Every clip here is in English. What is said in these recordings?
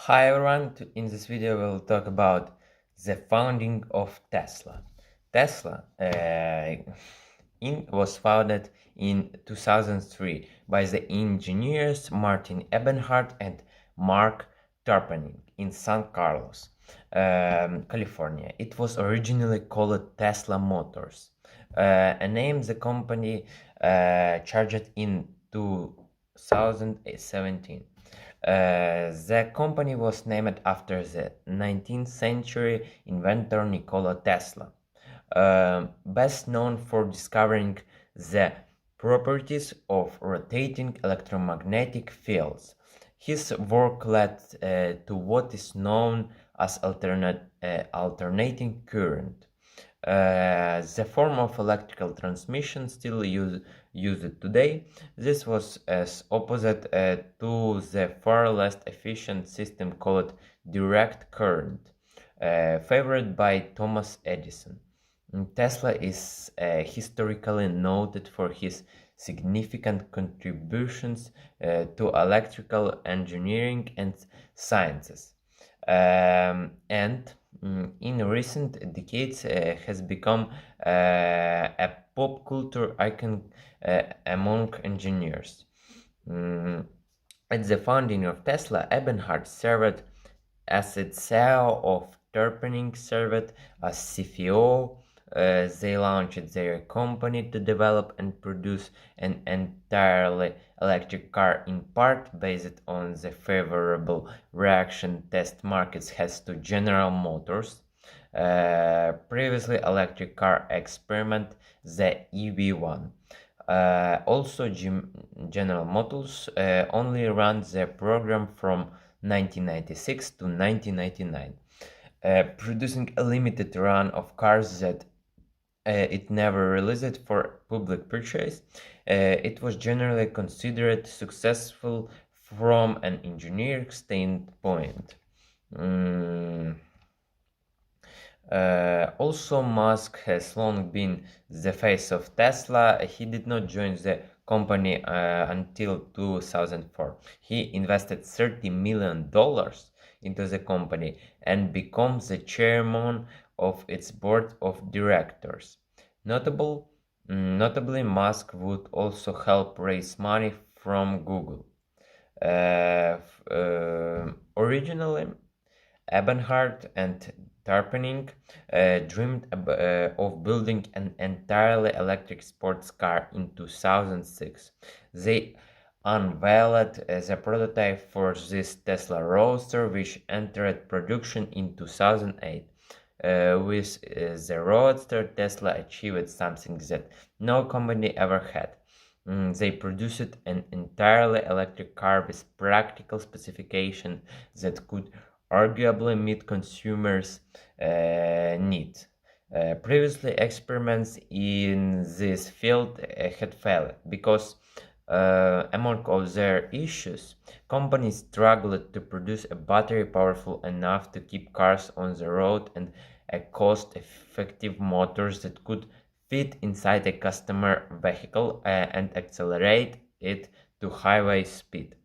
Hi everyone, in this video we'll talk about the founding of Tesla. Tesla was founded in 2003 by the engineers Martin Eberhard and Mark Tarpenning in San Carlos, California. It was originally called Tesla Motors, a name the company charged in 2017. The company was named after the 19th century inventor Nikola Tesla, best known for discovering the properties of rotating electromagnetic fields. His work led to what is known as alternating current, the form of electrical transmission still used today. This was as opposite to the far less efficient system called direct current, favored by Thomas Edison. Tesla is historically noted for his significant contributions to electrical engineering and sciences, and in recent decades has become a pop culture icon among engineers. At the founding of Tesla, Eberhard served as its CEO, of Tarpenning served as CFO. They launched their company to develop and produce an entirely electric car, in part based on the favorable reaction test markets has to General Motors. Previously electric car experiment, the EV1. Also, General Motors only ran the program from 1996 to 1999, producing a limited run of cars that it never released for public purchase. It was generally considered successful from an engineering standpoint. Also, Musk has long been the face of Tesla. He did not join the company until 2004. He invested $30 million into the company and becomes the chairman of its board of directors. Notably, Musk would also help raise money from Google. Originally, Eberhard and Tarpenning dreamed of building an entirely electric sports car in 2006. They unveiled the prototype for this Tesla Roadster, which entered production in 2008. With the Roadster, Tesla achieved something that no company ever had. They produced an entirely electric car with practical specifications that could arguably meet consumers' needs. Previously, experiments in this field had failed because, among other issues, companies struggled to produce a battery powerful enough to keep cars on the road and a cost-effective motors that could fit inside a customer vehicle and accelerate it to highway speed.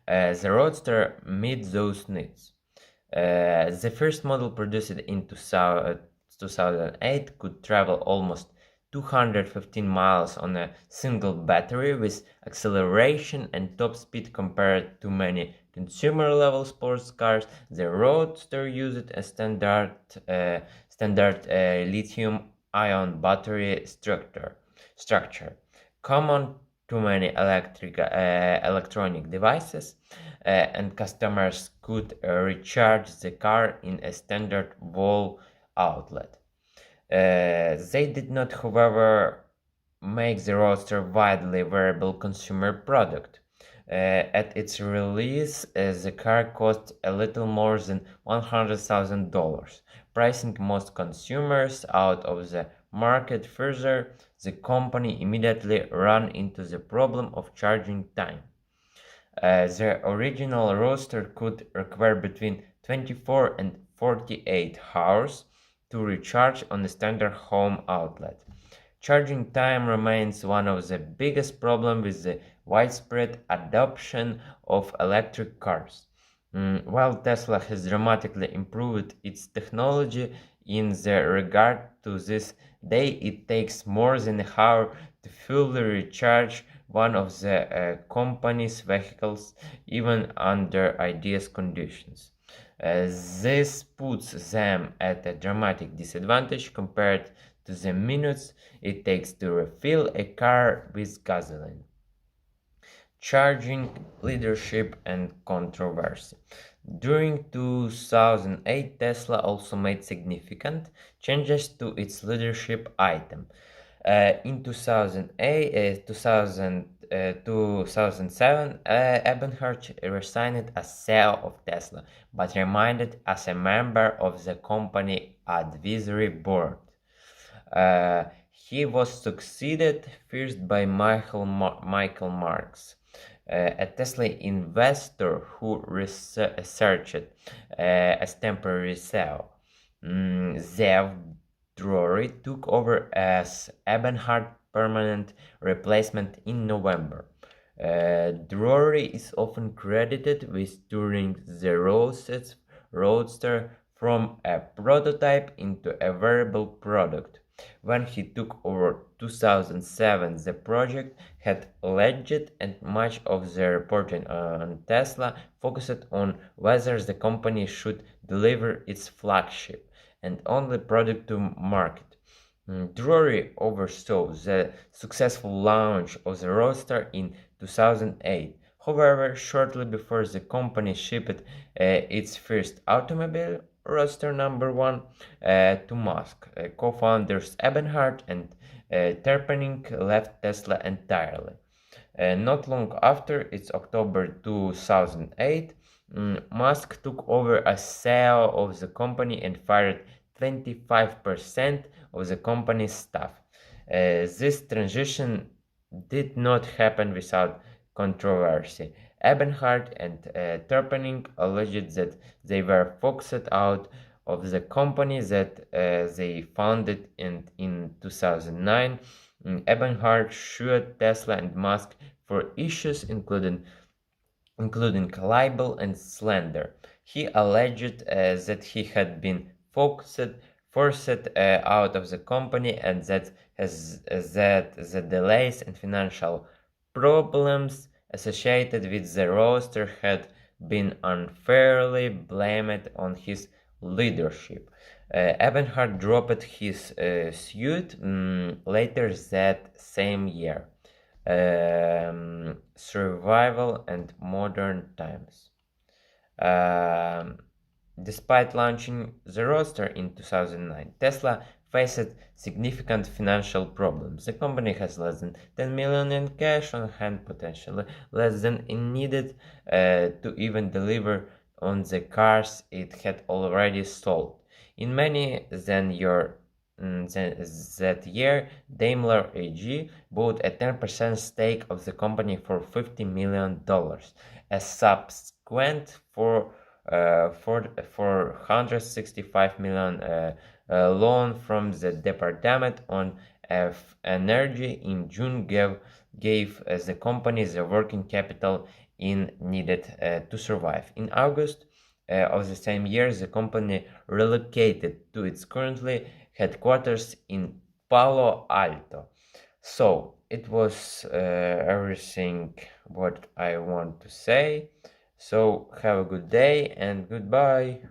The Roadster meets those needs. The first model produced in 2008 could travel almost 215 miles on a single battery with acceleration and top speed compared to many consumer-level sports cars. The Roadster used a standard lithium-ion battery structure, common to many electronic devices, and customers could recharge the car in a standard wall outlet. They did not, however, make the Roadster widely available consumer product. At its release, the car cost a little more than $100,000, pricing most consumers out of the market. Further, the company immediately ran into the problem of charging time. The original Roadster could require between 24 and 48 hours to recharge on a standard home outlet. Charging time remains one of the biggest problems with the widespread adoption of electric cars. While Tesla has dramatically improved its technology in the regard to this day, it takes more than an hour to fully recharge one of the company's vehicles, even under ideal conditions. This puts them at a dramatic disadvantage compared to the minutes it takes to refill a car with gasoline. Charging leadership and controversy. During 2008, Tesla also made significant changes to its leadership item. In 2008, 2007, Ebenhart resigned as CEO of Tesla, but remained as a member of the company advisory board. He was succeeded first by Michael Marks, a Tesla investor who researched as temporary CEO. Zev Drury took over as Ebenhart permanent replacement in November. Drury is often credited with turning the Roadster from a prototype into a variable product. When he took over 2007, the project had lagged and much of the reporting on Tesla focused on whether the company should deliver its flagship and only product to market. Drury oversaw the successful launch of the Roadster in 2008. However, shortly before the company shipped its first automobile, Roadster number 1, to Musk, co-founders Ebenhart and Terpening left Tesla entirely. Not long after its October 2008, Musk took over as CEO of the company and fired 25% of the company's staff. This transition did not happen without controversy. Ebenhart and Terpening alleged that they were forced out of the company that they founded in 2009. Ebenhart sued Tesla and Musk for issues including libel and slander. He alleged that he had been forced out of the company and that the delays and financial problems associated with the Roadster had been unfairly blamed on his leadership. Ebenhart dropped his suit later that same year. Survival and modern times. Um, Despite launching the Roadster in 2009, Tesla faced significant financial problems. The company has less than 10 million in cash on hand, potentially less than it needed to even deliver on the cars it had already sold. In many that year, Daimler AG bought a 10% stake of the company for $50 million. A subsequent $465 million loan from the Department of Energy in June gave the company the working capital it needed to survive. In August of the same year, the company relocated to its currently headquarters in Palo Alto. So it was everything what I want to say. So have a good day and goodbye.